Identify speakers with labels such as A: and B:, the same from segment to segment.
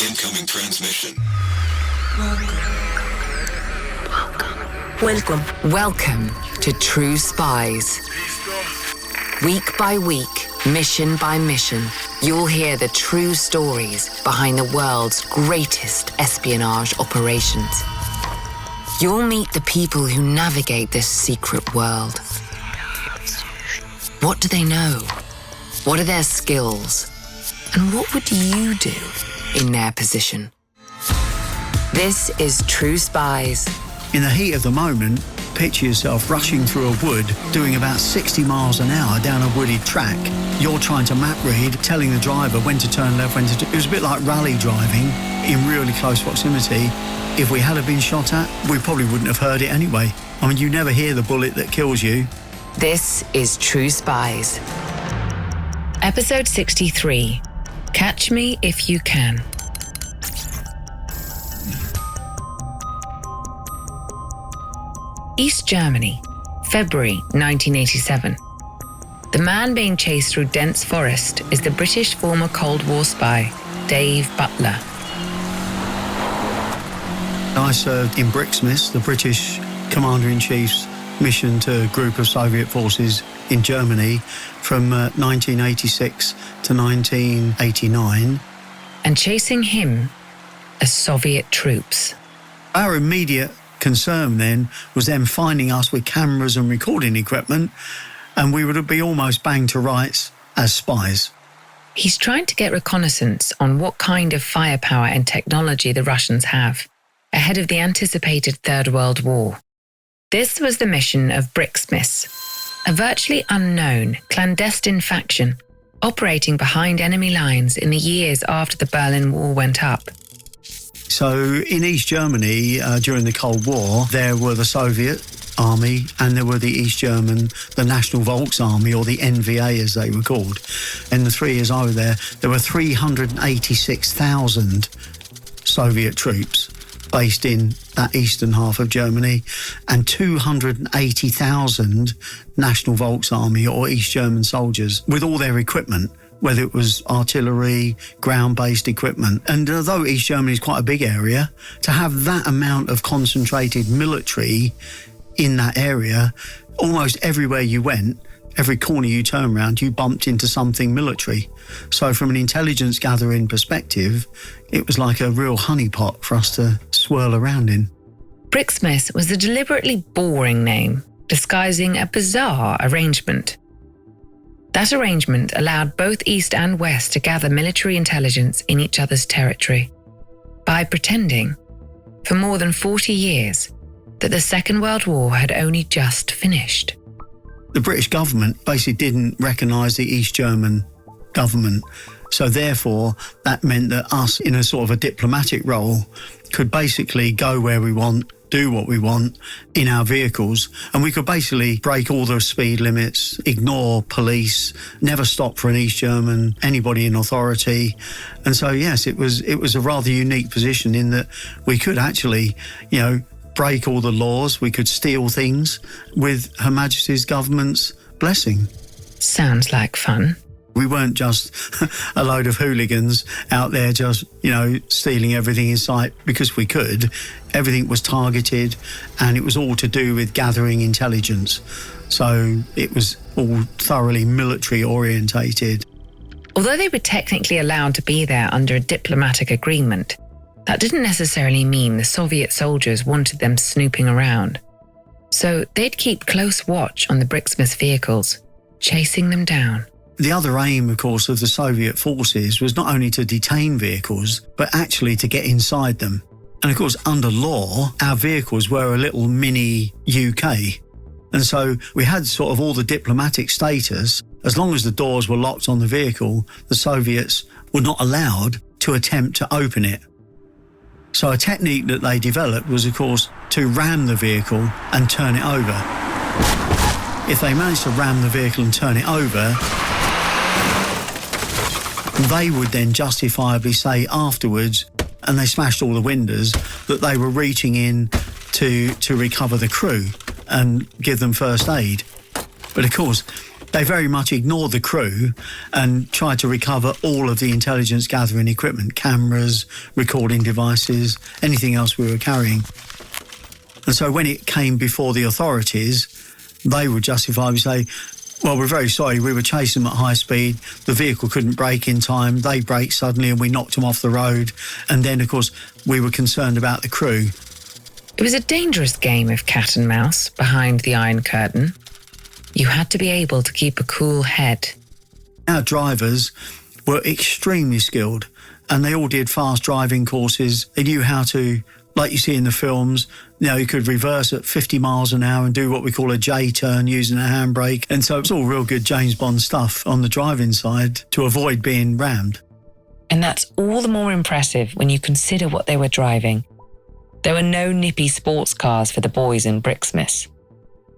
A: Incoming transmission.
B: Welcome to True Spies. Week by week, mission by mission, you'll hear the true stories behind the world's greatest espionage operations. You'll meet the people who navigate this secret world. What do they know? What are their skills? And what would you do in their position? This is True Spies.
C: In the heat of the moment, picture yourself rushing through a wood, doing about 60 miles an hour down a wooded track. You're trying to map read, telling the driver when to turn left, when to... It was a bit like rally driving in really close proximity. If we had been shot at, we probably wouldn't have heard it anyway. I mean, you never hear the bullet that kills you.
B: This is True Spies. Episode 63. Catch Me If You Can. East Germany, February 1987. The man being chased through dense forest is the British former Cold War spy, Dave Butler.
C: I served in Brixmis, the British Commander-in-Chief's mission to a group of Soviet forces in Germany from 1986 to 1989.
B: And chasing him are Soviet troops.
C: Our immediate concern then was them finding us with cameras and recording equipment, and we would be almost banged to rights as spies.
B: He's trying to get reconnaissance on what kind of firepower and technology the Russians have ahead of the anticipated Third World War. This was the mission of Brixmis, a virtually unknown, clandestine faction operating behind enemy lines in the years after the Berlin Wall went up.
C: So in East Germany, during the Cold War, there were the Soviet Army and there were the East German, the National Volksarmy, or the NVA as they were called. In the 3 years I was there were 386,000 Soviet troops based in that eastern half of Germany, and 280,000 National Volksarmy or East German soldiers with all their equipment, whether it was artillery, ground-based equipment. And although East Germany is quite a big area, to have that amount of concentrated military in that area, almost everywhere you went, every corner you turned around, you bumped into something military. So from an intelligence gathering perspective, it was like a real honeypot for us to swirl around in.
B: Brixmis was a deliberately boring name, disguising a bizarre arrangement. That arrangement allowed both East and West to gather military intelligence in each other's territory by pretending, for more than 40 years, that the Second World War had only just finished.
C: The British government basically didn't recognise the East German government. So therefore, that meant that us, in a sort of a diplomatic role, could basically go where we want, do what we want in our vehicles, and we could basically break all the speed limits, ignore police, never stop for an East German, anybody in authority. And so, yes, it was a rather unique position in that we could actually, break all the laws, we could steal things with Her Majesty's government's blessing.
B: Sounds like fun.
C: We weren't just a load of hooligans out there just, stealing everything in sight because we could. Everything was targeted, and it was all to do with gathering intelligence. So it was all thoroughly military orientated.
B: Although they were technically allowed to be there under a diplomatic agreement, that didn't necessarily mean the Soviet soldiers wanted them snooping around. So they'd keep close watch on the Brixmis vehicles, chasing them down.
C: The other aim, of course, of the Soviet forces was not only to detain vehicles, but actually to get inside them. And of course, under law, our vehicles were a little mini UK. And so we had sort of all the diplomatic status. As long as the doors were locked on the vehicle, the Soviets were not allowed to attempt to open it. So a technique that they developed was, of course, to ram the vehicle and turn it over. If they managed to ram the vehicle and turn it over, they would then justifiably say afterwards, and they smashed all the windows, that they were reaching in to recover the crew and give them first aid. But of course, They very much ignored the crew and tried to recover all of the intelligence gathering equipment, cameras, recording devices, anything else we were carrying. And so when it came before the authorities, they would justifiably say, well, we're very sorry, we were chasing them at high speed, the vehicle couldn't brake in time, they braked suddenly and we knocked them off the road. And then, of course, we were concerned about the crew.
B: It was a dangerous game of cat and mouse behind the Iron Curtain. You had to be able to keep a cool head.
C: Our drivers were extremely skilled and they all did fast driving courses. They knew how to, like you see in the films, you could reverse at 50 miles an hour and do what we call a J-turn using a handbrake. And so it's all real good James Bond stuff on the driving side to avoid being rammed.
B: And that's all the more impressive when you consider what they were driving. There were no nippy sports cars for the boys in Bricksmiths.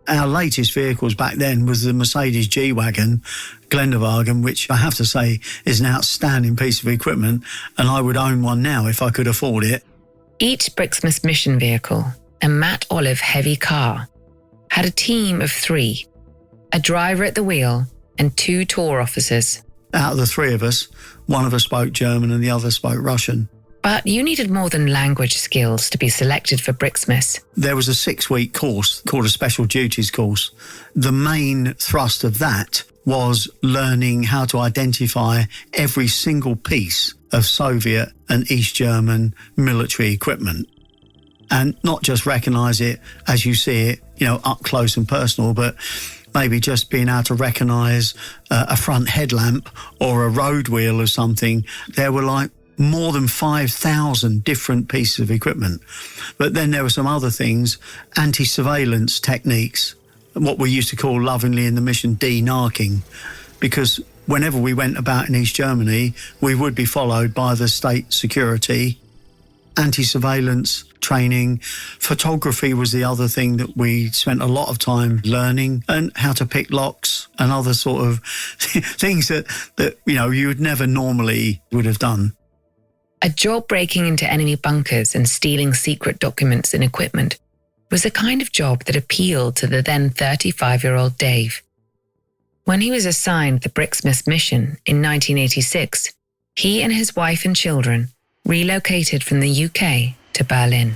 C: Our latest vehicles back then was the Mercedes G-Wagon, Geländewagen, which I have to say is an outstanding piece of equipment, and I would own one now if I could afford it.
B: Each Bricksmiths mission vehicle, a matte olive heavy car, had a team of 3, a driver at the wheel and 2 tour officers.
C: Out of the 3 of us, one of us spoke German and the other spoke Russian.
B: But you needed more than language skills to be selected for Bricksmiths.
C: There was a 6-week course called a Special Duties course. The main thrust of that was learning how to identify every single piece of Soviet and East German military equipment. And not just recognise it as you see it, up close and personal, but maybe just being able to recognise a front headlamp or a road wheel or something. There were like more than 5,000 different pieces of equipment. But then there were some other things, anti-surveillance techniques, what we used to call lovingly in the mission de-narking, because whenever we went about in East Germany, we would be followed by the state security. Anti-surveillance training. Photography was the other thing that we spent a lot of time learning, and how to pick locks and other sort of things that you would never normally would have done.
B: A job breaking into enemy bunkers and stealing secret documents and equipment was a kind of job that appealed to the then 35-year-old Dave. When he was assigned the Bricksmiths mission in 1986, he and his wife and children relocated from the UK to Berlin.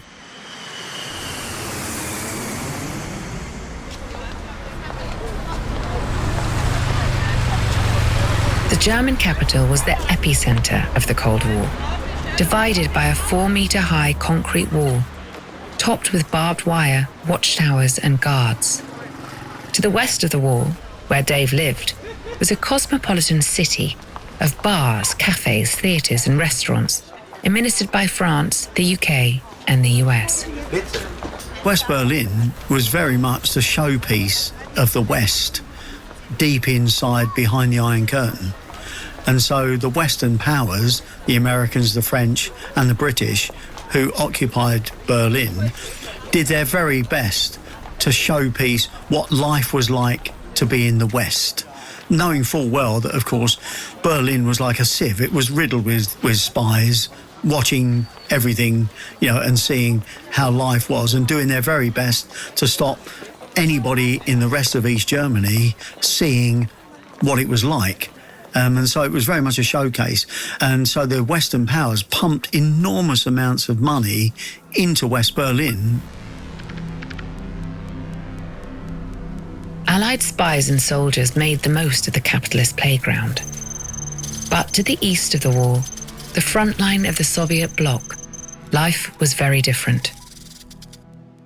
B: The German capital was the epicenter of the Cold War, divided by a 4-meter-high concrete wall, topped with barbed wire, watchtowers and guards. To the west of the wall, where Dave lived, was a cosmopolitan city of bars, cafes, theatres and restaurants, administered by France, the UK and the US.
C: West Berlin was very much the showpiece of the West, deep inside behind the Iron Curtain. And so the Western powers, the Americans, the French and the British, who occupied Berlin, did their very best to showpiece what life was like to be in the West, knowing full well that, of course, Berlin was like a sieve. It was riddled with spies, watching everything, and seeing how life was and doing their very best to stop anybody in the rest of East Germany seeing what it was like. And so it was very much a showcase. And so the Western powers pumped enormous amounts of money into West Berlin.
B: Allied spies and soldiers made the most of the capitalist playground. But to the east of the wall, the front line of the Soviet bloc, life was very different.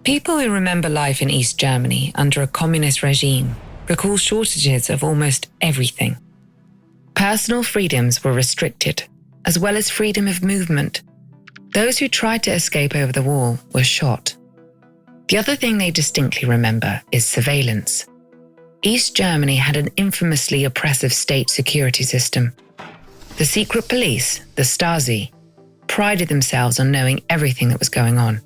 B: People who remember life in East Germany under a communist regime recall shortages of almost everything. Personal freedoms were restricted, as well as freedom of movement. Those who tried to escape over the wall were shot. The other thing they distinctly remember is surveillance. East Germany had an infamously oppressive state security system. The secret police, the Stasi, prided themselves on knowing everything that was going on.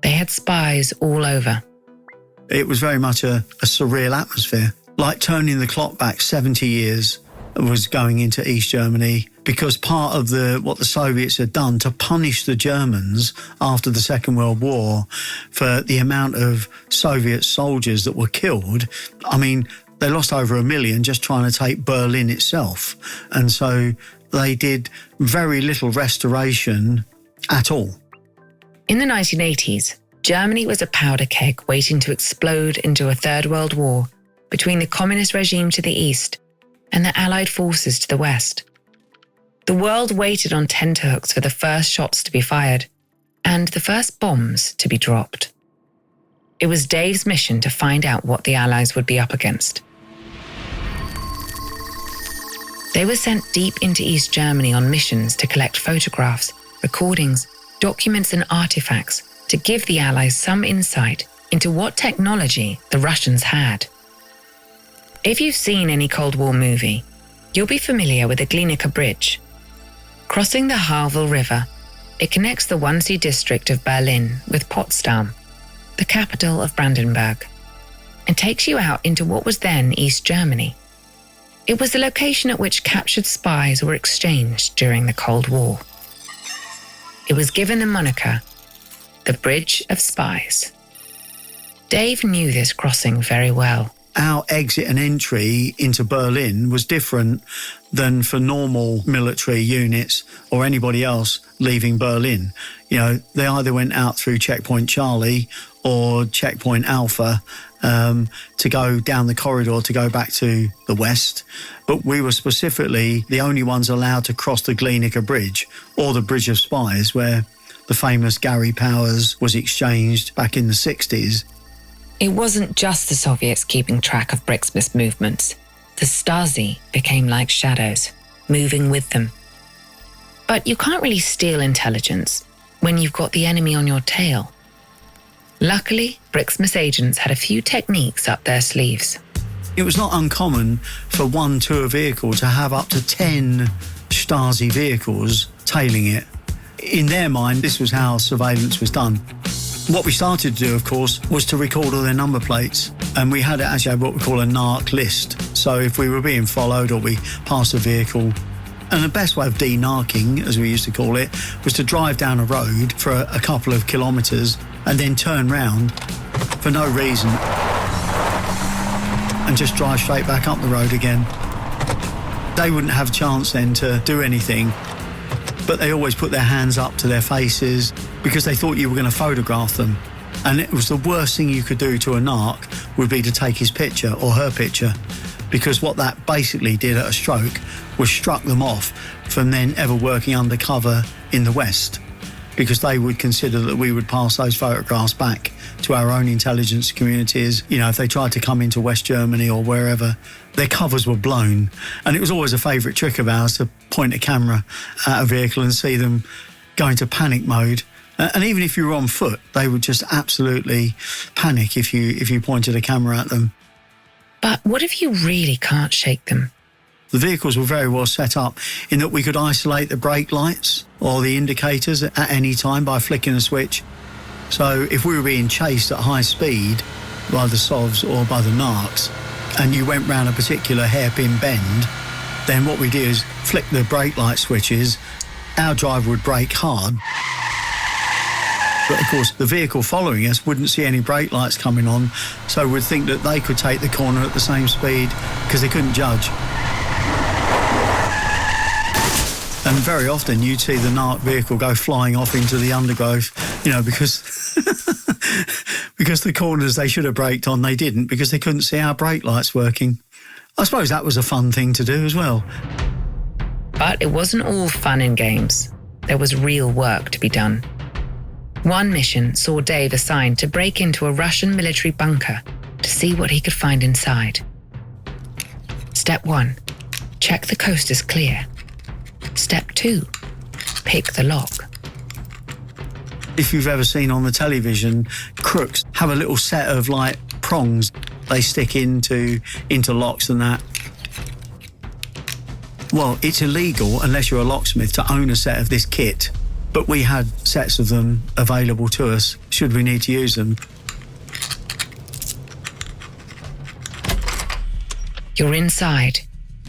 B: They had spies all over.
C: It was very much a surreal atmosphere, like turning the clock back 70 years was going into East Germany, because part of what the Soviets had done to punish the Germans after the Second World War for the amount of Soviet soldiers that were killed. I mean, They lost over 1 million just trying to take Berlin itself. And so they did very little restoration at all.
B: In the 1980s, Germany was a powder keg waiting to explode into a Third World War between the communist regime to the east and the Allied forces to the west. The world waited on tenterhooks for the first shots to be fired and the first bombs to be dropped. It was Dave's mission to find out what the Allies would be up against. They were sent deep into East Germany on missions to collect photographs, recordings, documents and artifacts to give the Allies some insight into what technology the Russians had. If you've seen any Cold War movie, you'll be familiar with the Glienicke Bridge. Crossing the Havel River, it connects the Wannsee district of Berlin with Potsdam, the capital of Brandenburg, and takes you out into what was then East Germany. It was the location at which captured spies were exchanged during the Cold War. It was given the moniker, the Bridge of Spies. Dave knew this crossing very well.
C: Our exit and entry into Berlin was different than for normal military units or anybody else leaving Berlin. You know, they either went out through Checkpoint Charlie or Checkpoint Alpha to go down the corridor to go back to the west. But we were specifically the only ones allowed to cross the Glienicke Bridge or the Bridge of Spies, where the famous Gary Powers was exchanged back in the 60s.
B: It wasn't just the Soviets keeping track of Brixmis movements. The Stasi became like shadows, moving with them. But you can't really steal intelligence when you've got the enemy on your tail. Luckily, Brixmis agents had a few techniques up their sleeves.
C: It was not uncommon for one tour vehicle to have up to 10 Stasi vehicles tailing it. In their mind, this was how surveillance was done. What we started to do, of course, was to record all their number plates. And we had actually had what we call a narc list. So if we were being followed or we passed a vehicle, and the best way of de-narking, as we used to call it, was to drive down a road for a couple of kilometres and then turn round for no reason and just drive straight back up the road again. They wouldn't have a chance then to do anything, but they always put their hands up to their faces because they thought you were going to photograph them. And it was the worst thing you could do to a narc would be to take his picture or her picture, because what that basically did at a stroke was struck them off from then ever working undercover in the West, because they would consider that we would pass those photographs back to our own intelligence communities. You know, if they tried to come into West Germany or wherever, their covers were blown. And it was always a favourite trick of ours to point a camera at a vehicle and see them go into panic mode. And even if you were on foot, they would just absolutely panic if you pointed a camera at them.
B: But what if you really can't shake them?
C: The vehicles were very well set up in that we could isolate the brake lights or the indicators at any time by flicking a switch. So if we were being chased at high speed by the Sovs or by the narcs, and you went round a particular hairpin bend, then what we did is flick the brake light switches, our driver would brake hard. But of course, the vehicle following us wouldn't see any brake lights coming on, so would think that they could take the corner at the same speed because they couldn't judge. And very often you'd see the narc vehicle go flying off into the undergrowth, you know, because because the corners they should have braked on, they didn't, because they couldn't see our brake lights working. I suppose that was a fun thing to do as well.
B: But it wasn't all fun and games. There was real work to be done. One mission saw Dave assigned to break into a Russian military bunker to see what he could find inside. Step 1, check the coast is clear. Step 2, pick the lock.
C: If you've ever seen on the television, crooks have a little set of like prongs they stick into locks and that. Well, it's illegal unless you're a locksmith to own a set of this kit, but we had sets of them available to us should we need to use them.
B: You're inside.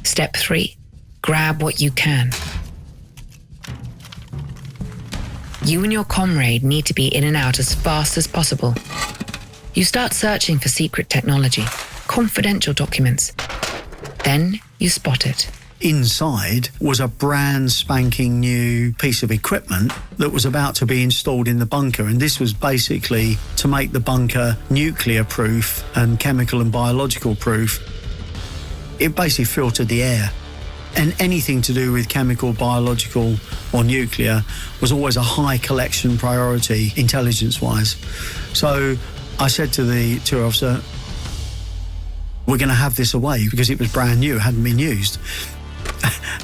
B: Step 3, grab what you can. You and your comrade need to be in and out as fast as possible. You start searching for secret technology, confidential documents. Then you spot it.
C: Inside was a brand spanking new piece of equipment that was about to be installed in the bunker, and this was basically to make the bunker nuclear proof and chemical and biological proof. It basically filtered the air, and anything to do with chemical, biological or nuclear was always a high collection priority intelligence-wise. So I said to the tour officer, we're going to have this away, because it was brand new, it hadn't been used.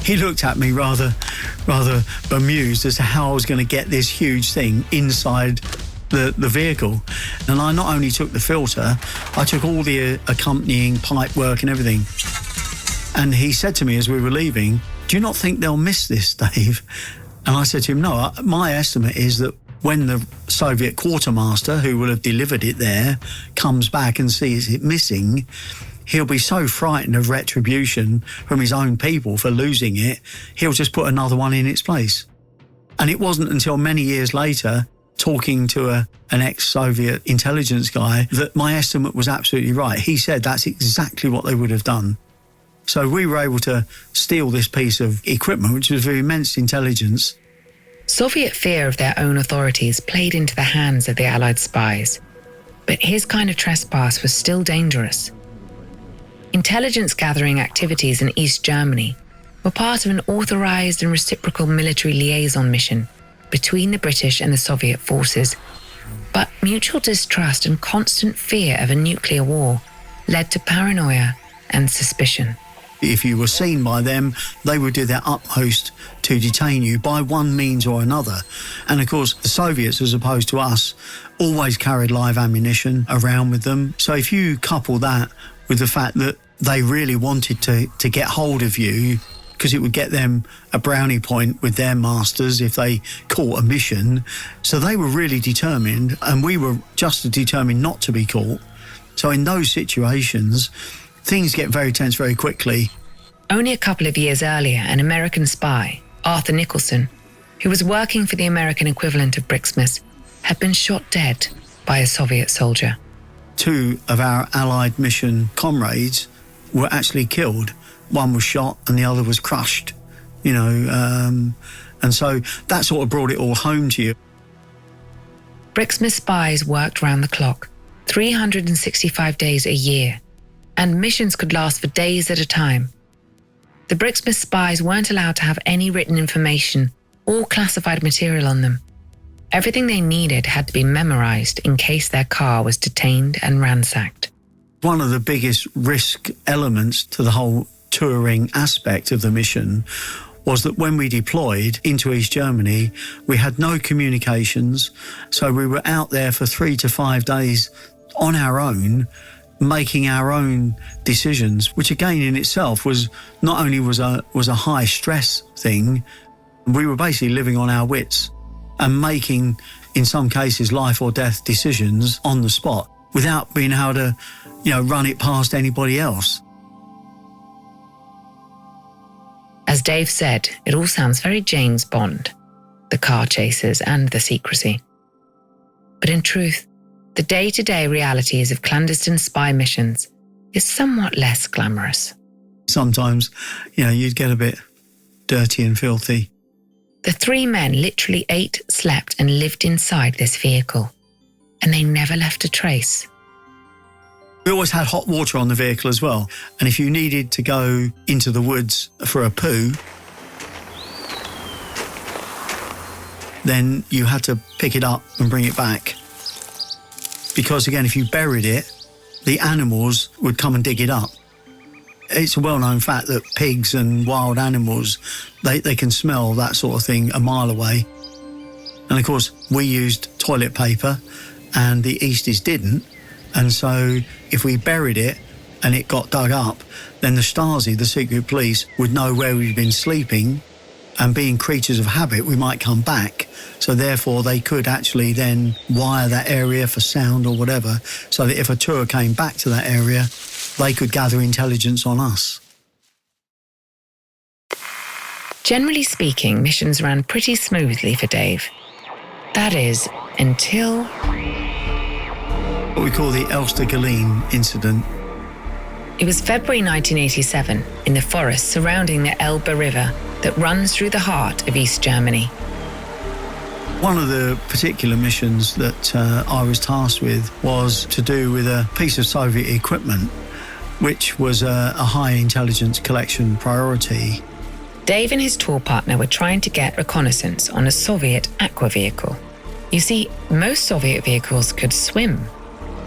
C: He looked at me rather bemused as to how I was going to get this huge thing inside the vehicle. And I not only took the filter, I took all the accompanying pipe work and everything. And he said to me as we were leaving, do you not think they'll miss this, Dave? And I said to him, no, my estimate is that when the Soviet quartermaster, who will have delivered it there, comes back and sees it missing, he'll be so frightened of retribution from his own people for losing it, he'll just put another one in its place. And it wasn't until many years later, talking to an ex-Soviet intelligence guy, that my estimate was absolutely right. He said that's exactly what they would have done. So we were able to steal this piece of equipment, which was of immense intelligence.
B: Soviet fear of their own authorities played into the hands of the Allied spies. But his kind of trespass was still dangerous. Intelligence gathering activities in East Germany were part of an authorized and reciprocal military liaison mission between the British and the Soviet forces. But mutual distrust and constant fear of a nuclear war led to paranoia and suspicion.
C: If you were seen by them, they would do their utmost to detain you by one means or another. And of course, the Soviets, as opposed to us, always carried live ammunition around with them. So if you couple that with the fact that they really wanted to get hold of you, because it would get them a brownie point with their masters if they caught a mission. So they were really determined, and we were just as determined not to be caught. So in those situations, things get very tense very quickly.
B: Only a couple of years earlier, an American spy, Arthur Nicholson, who was working for the American equivalent of Brixmas, had been shot dead by a Soviet soldier.
C: 2 of our Allied mission comrades were actually killed. One was shot and the other was crushed, and so that sort of brought it all home to you.
B: Brixmas spies worked round the clock, 365 days a year, and missions could last for days at a time. The Brixmas spies weren't allowed to have any written information or classified material on them. Everything they needed had to be memorized in case their car was detained and ransacked.
C: One of the biggest risk elements to the whole touring aspect of the mission was that when we deployed into East Germany, we had no communications. So we were out there for 3 to 5 days on our own, making our own decisions, which again in itself was not only was a high stress thing, we were basically living on our wits and making, in some cases, life or death decisions on the spot without being able to, run it past anybody else.
B: As Dave said, it all sounds very James Bond, the car chases and the secrecy. But in truth, the day-to-day realities of clandestine spy missions is somewhat less glamorous.
C: Sometimes, you'd get a bit dirty and filthy.
B: The 3 men literally ate, slept and lived inside this vehicle, and they never left a trace.
C: We always had hot water on the vehicle as well, and if you needed to go into the woods for a poo, then you had to pick it up and bring it back. Because again, if you buried it, the animals would come and dig it up. It's a well-known fact that pigs and wild animals, they can smell that sort of thing a mile away. And of course, we used toilet paper and the Easties didn't. And so if we buried it and it got dug up, then the Stasi, the secret police, would know where we'd been sleeping, and being creatures of habit, we might come back. So therefore, they could actually then wire that area for sound or whatever, so that if a tour came back to that area, they could gather intelligence on us.
B: Generally speaking, missions ran pretty smoothly for Dave. That is, until
C: what we call the Elstaglin Incident.
B: It was February 1987 in the forest surrounding the Elbe River that runs through the heart of East Germany.
C: One of the particular missions that I was tasked with was to do with a piece of Soviet equipment, which was a high intelligence collection priority.
B: Dave and his tour partner were trying to get reconnaissance on a Soviet aqua vehicle. You see, most Soviet vehicles could swim.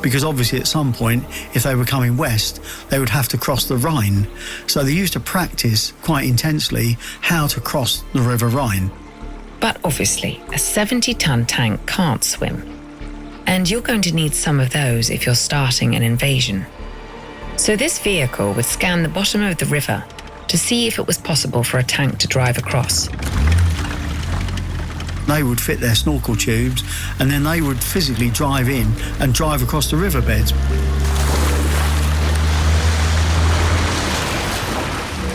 C: Because obviously at some point, if they were coming west, they would have to cross the Rhine. So they used to practice quite intensely how to cross the River Rhine.
B: But obviously, a 70-ton tank can't swim. And you're going to need some of those if you're starting an invasion. So this vehicle would scan the bottom of the river to see if it was possible for a tank to drive across.
C: They would fit their snorkel tubes and then they would physically drive in and drive across the riverbeds.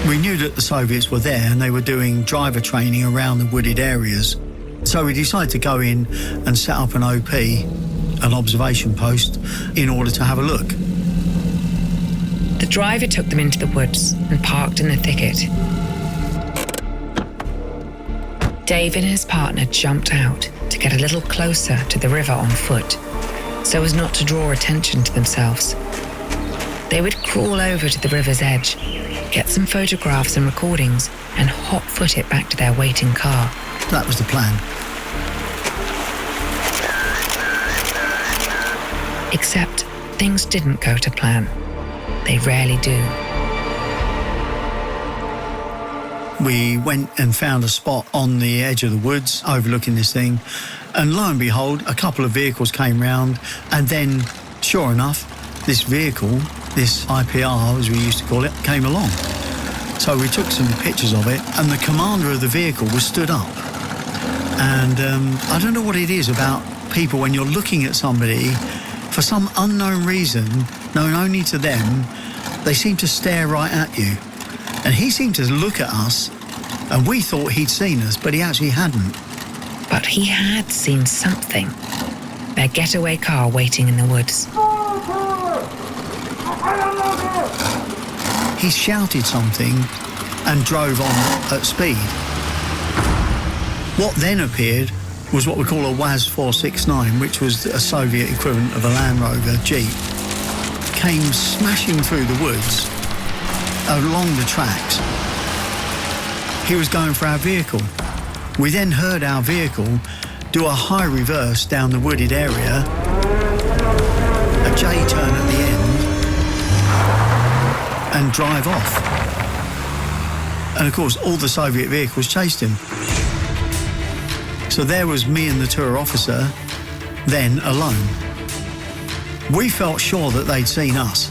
C: We knew that the Soviets were there and they were doing driver training around the wooded areas. So we decided to go in and set up an OP, an observation post, in order to have a look.
B: The driver took them into the woods and parked in the thicket. Dave and his partner jumped out to get a little closer to the river on foot, so as not to draw attention to themselves. They would crawl over to the river's edge, get some photographs and recordings, and hot-foot it back to their waiting car.
C: That was the plan.
B: Except things didn't go to plan. They rarely do.
C: We went and found a spot on the edge of the woods overlooking this thing, and lo and behold, a couple of vehicles came round, and then, sure enough, this vehicle, this IPR as we used to call it, came along. So we took some pictures of it, and the commander of the vehicle was stood up. And I don't know what it is about people when you're looking at somebody, for some unknown reason, known only to them, they seem to stare right at you. And he seemed to look at us, and we thought he'd seen us, but he actually hadn't.
B: But he had seen something. Their getaway car waiting in the woods.
C: He shouted something and drove on at speed. What then appeared was what we call a WAZ 469, which was a Soviet equivalent of a Land Rover Jeep. Came smashing through the woods along the tracks. He was going for our vehicle. We then heard our vehicle do a high reverse down the wooded area, a J-turn at the end, and drive off. And of course, all the Soviet vehicles chased him. So there was me and the tour officer, then alone. We felt sure that they'd seen us.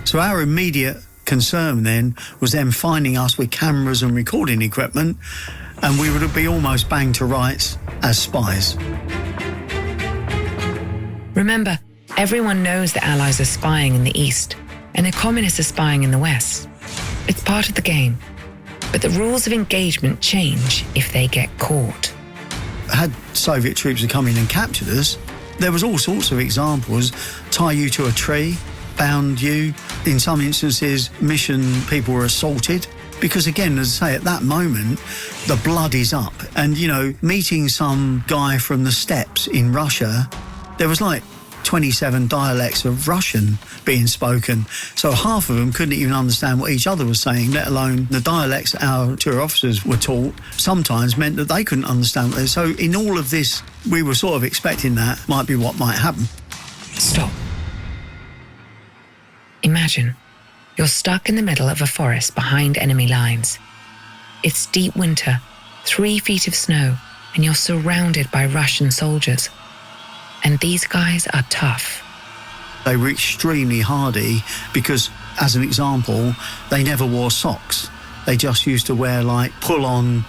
C: So our immediate concern then was them finding us with cameras and recording equipment, and we would be almost banged to rights as spies.
B: Remember, everyone knows the Allies are spying in the East, and the Communists are spying in the West. It's part of the game. But the rules of engagement change if they get caught.
C: Had Soviet troops come in and captured us, there was all sorts of examples. Tie you to a tree, bound you. In some instances, mission people were assaulted. Because again, as I say, at that moment, the blood is up. And, you know, meeting some guy from the steppes in Russia, there was like 27 dialects of Russian being spoken. So half of them couldn't even understand what each other was saying, let alone the dialects our tour officers were taught sometimes meant that they couldn't understand. So in all of this, we were sort of expecting that might be what might happen.
B: Stop. Imagine you're stuck in the middle of a forest behind enemy lines. It's deep winter, 3 feet of snow, and you're surrounded by Russian soldiers. And these guys are tough.
C: They were extremely hardy because, as an example, they never wore socks. They just used to wear like pull-on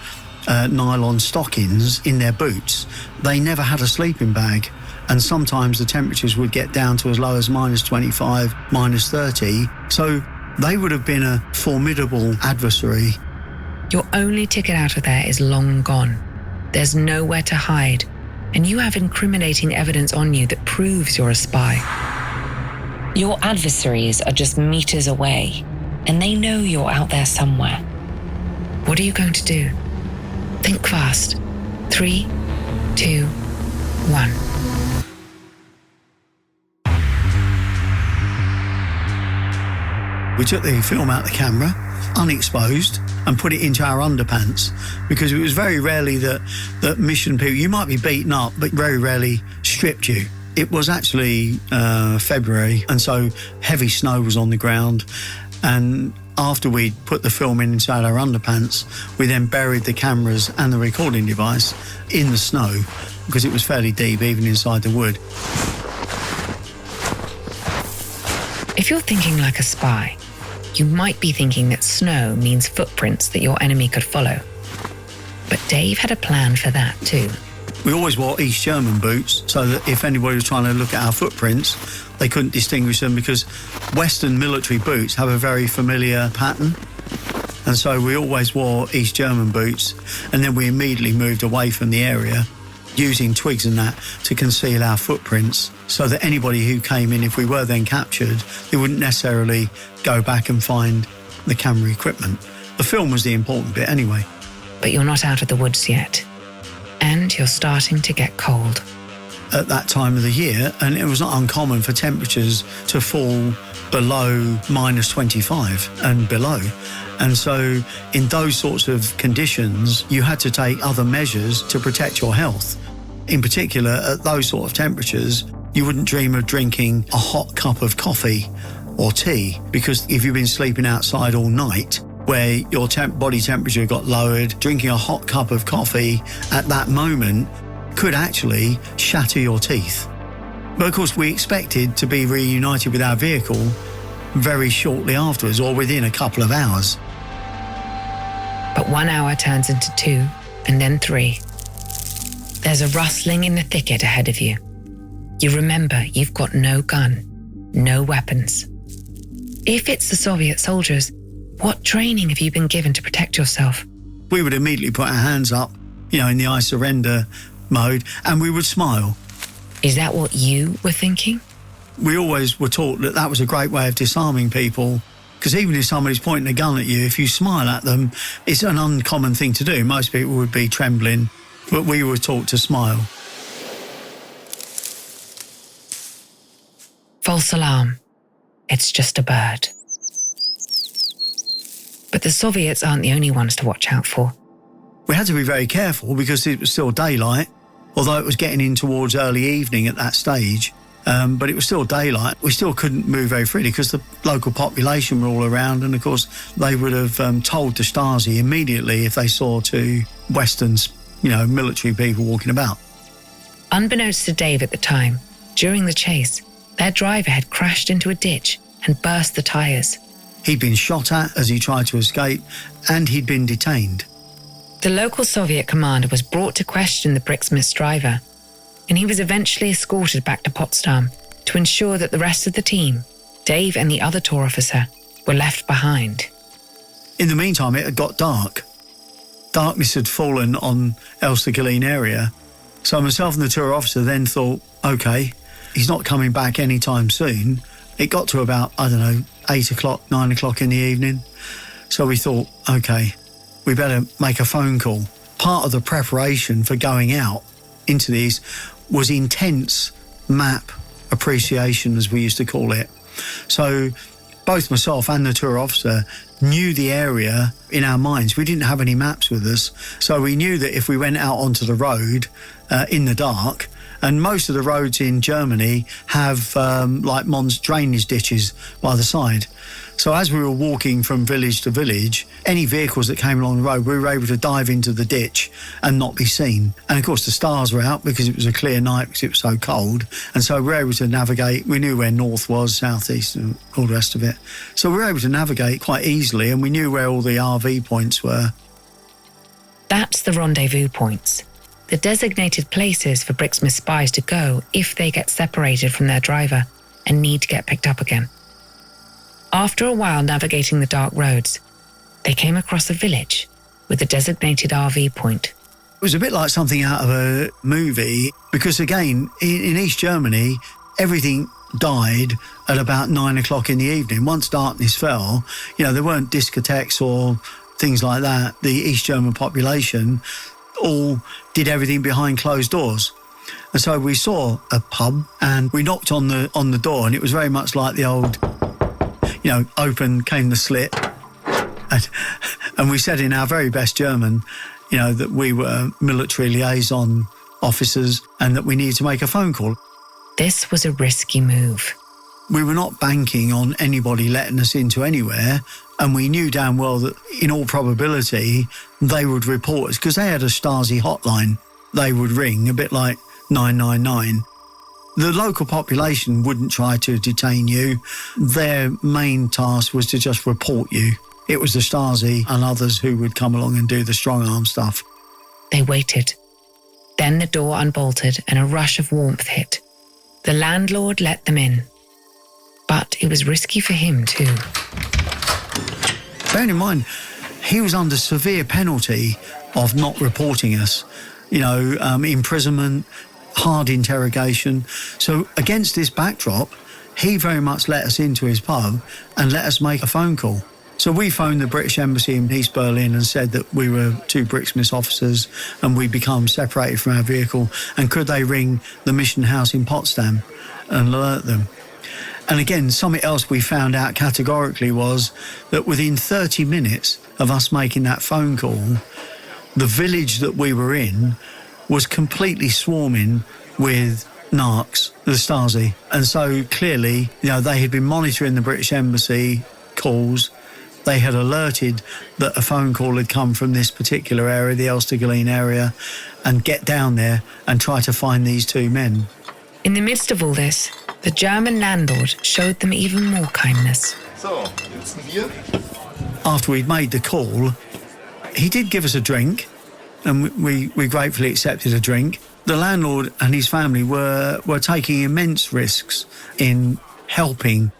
C: nylon stockings in their boots. They never had a sleeping bag. And sometimes the temperatures would get down to as low as -25, -30. So they would have been a formidable adversary.
B: Your only ticket out of there is long gone. There's nowhere to hide, and you have incriminating evidence on you that proves you're a spy. Your adversaries are just meters away, and they know you're out there somewhere. What are you going to do? Think fast. 3, 2, 1.
C: We took the film out of the camera, unexposed, and put it into our underpants, because it was very rarely that mission people, you might be beaten up, but very rarely stripped you. It was actually February, and so heavy snow was on the ground. And after we'd put the film inside our underpants, we then buried the cameras and the recording device in the snow, because it was fairly deep, even inside the wood.
B: If you're thinking like a spy, you might be thinking that snow means footprints that your enemy could follow. But Dave had a plan for that too.
C: We always wore East German boots so that if anybody was trying to look at our footprints, they couldn't distinguish them, because Western military boots have a very familiar pattern. And so we always wore East German boots, and then we immediately moved away from the area, using twigs and that to conceal our footprints, so that anybody who came in, if we were then captured, they wouldn't necessarily go back and find the camera equipment. The film was the important bit anyway.
B: But you're not out of the woods yet, and you're starting to get cold.
C: At that time of the year, and it was not uncommon for temperatures to fall below -25 and below. And so in those sorts of conditions, you had to take other measures to protect your health. In particular, at those sort of temperatures, you wouldn't dream of drinking a hot cup of coffee or tea, because if you've been sleeping outside all night, where your body temperature got lowered, drinking a hot cup of coffee at that moment could actually shatter your teeth. But of course, we expected to be reunited with our vehicle very shortly afterwards, or within a couple of hours.
B: But 1 hour turns into 2, and then 3. There's a rustling in the thicket ahead of you. You remember you've got no gun, no weapons. If it's the Soviet soldiers, what training have you been given to protect yourself?
C: We would immediately put our hands up, in the I surrender mode, and we would smile.
B: Is that what you were thinking?
C: We always were taught that that was a great way of disarming people, because even if somebody's pointing a gun at you, if you smile at them, it's an uncommon thing to do. Most people would be trembling, but we were taught to smile.
B: False alarm. It's just a bird. But the Soviets aren't the only ones to watch out for.
C: We had to be very careful because it was still daylight, although it was getting in towards early evening at that stage. But it was still daylight. We still couldn't move very freely because the local population were all around, and of course they would have told the Stasi immediately if they saw two Westerns, military people walking about.
B: Unbeknownst to Dave at the time, during the chase, their driver had crashed into a ditch and burst the tyres.
C: He'd been shot at as he tried to escape, and he'd been detained.
B: The local Soviet commander was brought to question the Bricksmith's driver, and he was eventually escorted back to Potsdam to ensure that the rest of the team, Dave and the other tour officer, were left behind.
C: In the meantime, it had got dark. Darkness had fallen on Elstaglin area, so myself and the tour officer then thought, OK, he's not coming back anytime soon. It got to about, 8 o'clock, 9 o'clock in the evening. So we thought, OK, we better make a phone call. Part of the preparation for going out into these was intense map appreciation, as we used to call it. So both myself and the tour officer knew the area in our minds. We didn't have any maps with us, so we knew that if we went out onto the road in the dark, and most of the roads in Germany have drainage ditches by the side. So as we were walking from village to village, any vehicles that came along the road, we were able to dive into the ditch and not be seen. And of course the stars were out because it was a clear night because it was so cold. And so we were able to navigate. We knew where north was, southeast, and all the rest of it. So we were able to navigate quite easily, and we knew where all the RV points were.
B: That's the rendezvous points, the designated places for Bricksmith spies to go if they get separated from their driver and need to get picked up again. After a while navigating the dark roads, they came across a village with a designated RV point.
C: It was a bit like something out of a movie because, again, in East Germany, everything died at about 9 o'clock in the evening. Once darkness fell, there weren't discotheques or things like that. The East German population all did everything behind closed doors. And so we saw a pub and we knocked on the door, and it was very much like the old, open came the slit. And we said in our very best German, that we were military liaison officers and that we needed to make a phone call.
B: This was a risky move.
C: We were not banking on anybody letting us into anywhere, and we knew damn well that in all probability they would report us because they had a Stasi hotline. They would ring, a bit like 999. The local population wouldn't try to detain you. Their main task was to just report you. It was the Stasi and others who would come along and do the strong arm stuff.
B: They waited. Then the door unbolted and a rush of warmth hit. The landlord let them in. But it was risky for him too.
C: Bearing in mind, he was under severe penalty of not reporting us. Imprisonment, hard interrogation. So against this backdrop, he very much let us into his pub and let us make a phone call. So we phoned the British Embassy in East Berlin and said that we were two Bricksmith officers and we'd become separated from our vehicle, and could they ring the mission house in Potsdam and alert them. And again, something else we found out categorically was that within 30 minutes of us making that phone call, the village that we were in was completely swarming with narcs, the Stasi. And so clearly, they had been monitoring the British Embassy calls. They had alerted that a phone call had come from this particular area, the Elstaglin area, and get down there and try to find these two men.
B: In the midst of all this, the German landlord showed them even more kindness.
A: So, jetzt ein Bier.
C: After we'd made the call, he did give us a drink, and we gratefully accepted a drink. The landlord and his family were taking immense risks in helping.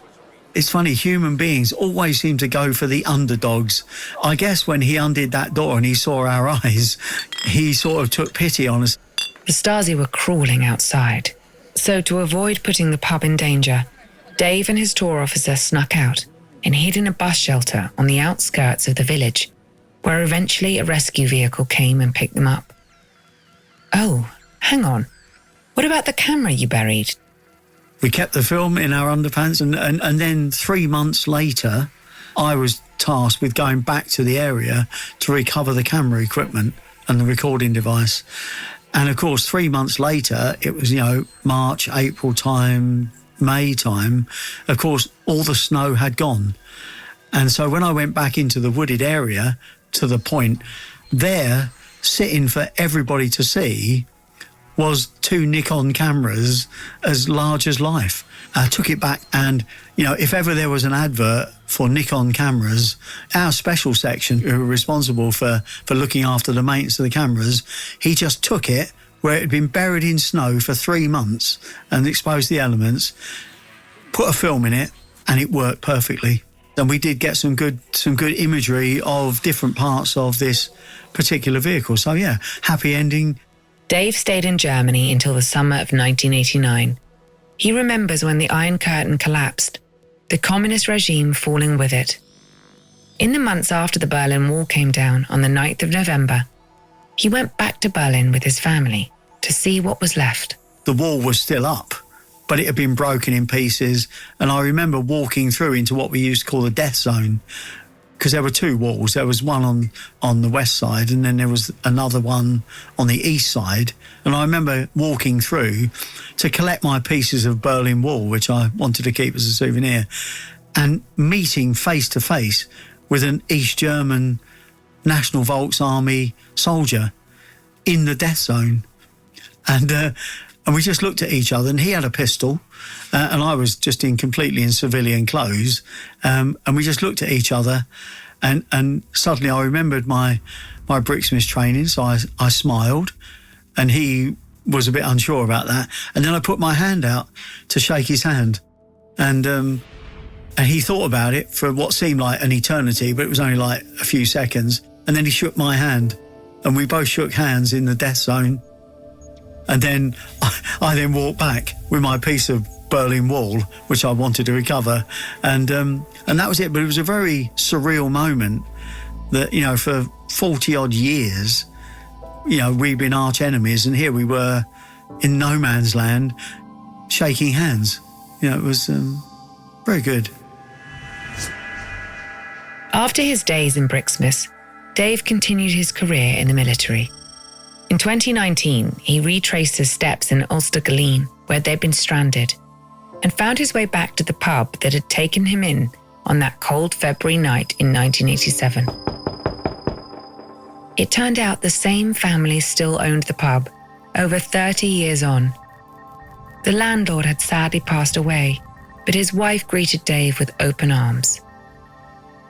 C: It's funny, human beings always seem to go for the underdogs. I guess when he undid that door and he saw our eyes, he sort of took pity on us.
B: The Stasi were crawling outside. So to avoid putting the pub in danger, Dave and his tour officer snuck out and hid in a bus shelter on the outskirts of the village, where eventually a rescue vehicle came and picked them up. Oh, hang on. What about the camera you buried?
C: We kept the film in our underpants, and then 3 months later, I was tasked with going back to the area to recover the camera equipment and the recording device. And of course, 3 months later, it was, March, April time, May time. Of course, all the snow had gone. And so when I went back into the wooded area, to the point, there, sitting for everybody to see, was 2 Nikon cameras as large as life. I took it back and, if ever there was an advert for Nikon cameras, our special section, who were responsible for looking after the maintenance of the cameras, he just took it where it had been buried in snow for 3 months and exposed the elements, put a film in it, and it worked perfectly. And we did get some good imagery of different parts of this particular vehicle. So yeah, happy ending.
B: Dave stayed in Germany until the summer of 1989. He remembers when the Iron Curtain collapsed, the communist regime falling with it. In the months after the Berlin Wall came down on the 9th of November, he went back to Berlin with his family to see what was left.
C: The wall was still up, but it had been broken in pieces. And I remember walking through into what we used to call the death zone, because there were 2 walls. There was one on the west side, and then there was another one on the east side. And I remember walking through to collect my pieces of Berlin Wall, which I wanted to keep as a souvenir, and meeting face to face with an East German National Volksarmy soldier in the death zone. And we just looked at each other, and he had a pistol, and I was just completely in civilian clothes. And we just looked at each other, and suddenly I remembered my Bricksmith training, so I smiled, and he was a bit unsure about that. And then I put my hand out to shake his hand, and he thought about it for what seemed like an eternity, but it was only like a few seconds. And then he shook my hand, and we both shook hands in the death zone. And then I then walked back with my piece of Berlin Wall, which I wanted to recover. And that was it. But it was a very surreal moment that, you know, for 40 odd years, you know, we've been arch enemies, and here we were in no man's land shaking hands. You know, it was very good.
B: After his days in Brixmas, Dave continued his career in the military. In 2019, he retraced his steps in Elstaglin, where they'd been stranded, and found his way back to the pub that had taken him in on that cold February night in 1987. It turned out the same family still owned the pub, over 30 years on. The landlord had sadly passed away, but his wife greeted Dave with open arms.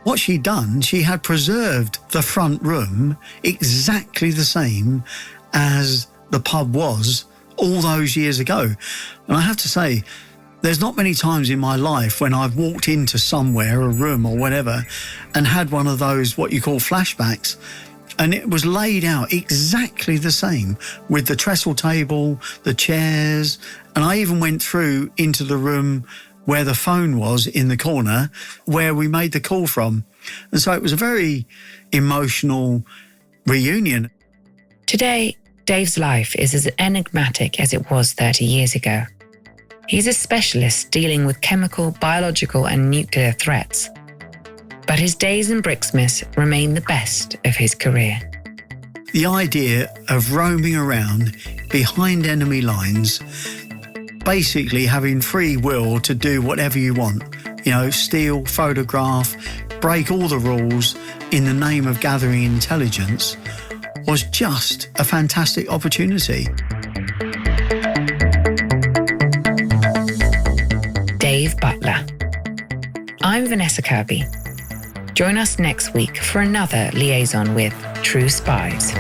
C: What she'd done, she had preserved the front room exactly the same as the pub was all those years ago. And I have to say, there's not many times in my life when I've walked into somewhere, a room or whatever, and had one of those, what you call flashbacks. And it was laid out exactly the same, with the trestle table, the chairs, and I even went through into the room where the phone was in the corner, where we made the call from. And so it was a very emotional reunion.
B: Today, Dave's life is as enigmatic as it was 30 years ago. He's a specialist dealing with chemical, biological, and nuclear threats. But his days in Brixmas remain the best of his career.
C: The idea of roaming around behind enemy lines, basically having free will to do whatever you want, you know, steal, photograph, break all the rules in the name of gathering intelligence, was just a fantastic opportunity.
B: Dave Butler. I'm Vanessa Kirby. Join us next week for another liaison with True Spies.